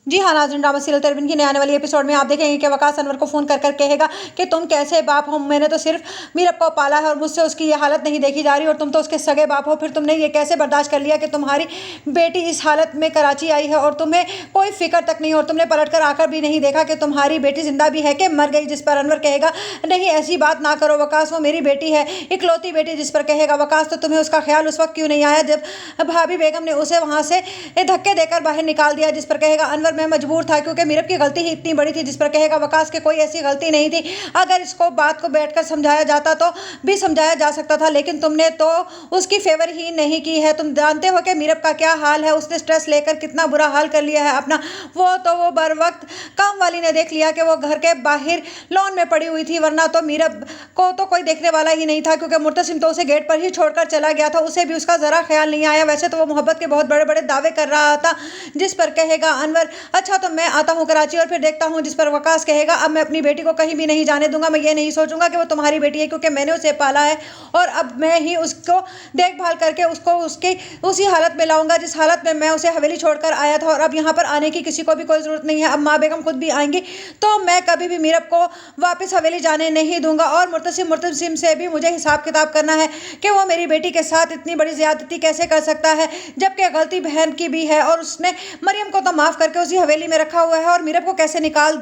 जी हाँ नाज़रीन, drama serial तरबिन की नए आने वाली एपिसोड में आप देखेंगे कि वकास अनवर को फ़ोन कर कर कहेगा कि तुम कैसे बाप हो, मैंने तो सिर्फ मीरब को पाला है और मुझसे उसकी ये हालत नहीं देखी जा रही और तुम तो उसके सगे बाप हो। फिर तुमने ये कैसे बर्दाश्त कर लिया कि तुम्हारी बेटी इस हालत में कराची आई है और तुम्हें कोई फिक्र तक नहीं और तुमने पलट कर आकर भी नहीं देखा कि तुम्हारी बेटी जिंदा भी है कि मर गई। जिस पर अनवर कहेगा नहीं ऐसी बात ना करो वकास, वो मेरी बेटी है, इकलौती बेटी। जिस पर कहेगा वकास तो तुम्हें उसका ख्याल उस वक्त क्यों नहीं आया जब भाभी बेगम ने उसे वहाँ से धक्के देकर बाहर निकाल दिया। जिस पर कहेगा अनवर मैं मजबूर था क्योंकि मीरब की गलती ही इतनी बड़ी थी। जिस पर कहेगा वकास के कोई ऐसी गलती नहीं थी, अगर इसको बात को बैठकर समझाया जाता तो भी समझाया जा सकता था, लेकिन तुमने तो उसकी फेवर ही नहीं की है। तुम जानते हो कि मीरब का क्या हाल है, उसने स्ट्रेस लेकर कितना बुरा हाल कर लिया है अपना। वो बर वक्त काम वाली ने देख लिया कि वो घर के बाहर लॉन में पड़ी हुई थी, वरना तो मीरब को तो कोई देखने वाला ही नहीं था क्योंकि मुर्तसिम तो उसे गेट पर ही छोड़कर चला गया था, उसे भी उसका जरा ख्याल नहीं आया। वैसे तो वो मोहब्बत के बहुत बड़े बड़े दावे कर रहा था। जिस पर कहेगा अनवर अच्छा तो मैं आता हूँ कराची और फिर देखता हूँ। जिस पर वकास कहेगा अब मैं अपनी बेटी को कहीं भी नहीं जाने दूंगा, मैं ये नहीं सोचूंगा कि वो तुम्हारी बेटी है क्योंकि मैंने उसे पाला है और अब मैं ही उसको देखभाल करके उसको उसकी उसी हालत में लाऊंगा जिस हालत में मैं उसे हवेली छोड़कर आया था। और अब यहाँ पर आने की किसी को भी कोई जरूरत नहीं है, अब माँ बेगम खुद भी आएंगी तो मैं कभी भी मीरब को वापस हवेली जाने नहीं दूंगा। और मुर्तसिम से भी मुझे हिसाब किताब करना है कि वो मेरी बेटी के साथ इतनी बड़ी ज्यादती कैसे कर सकता है जबकि गलती बहन की भी है और उसने मरियम को तो माफ करके उसी हवेली में रखा हुआ है और मीरब को कैसे निकाल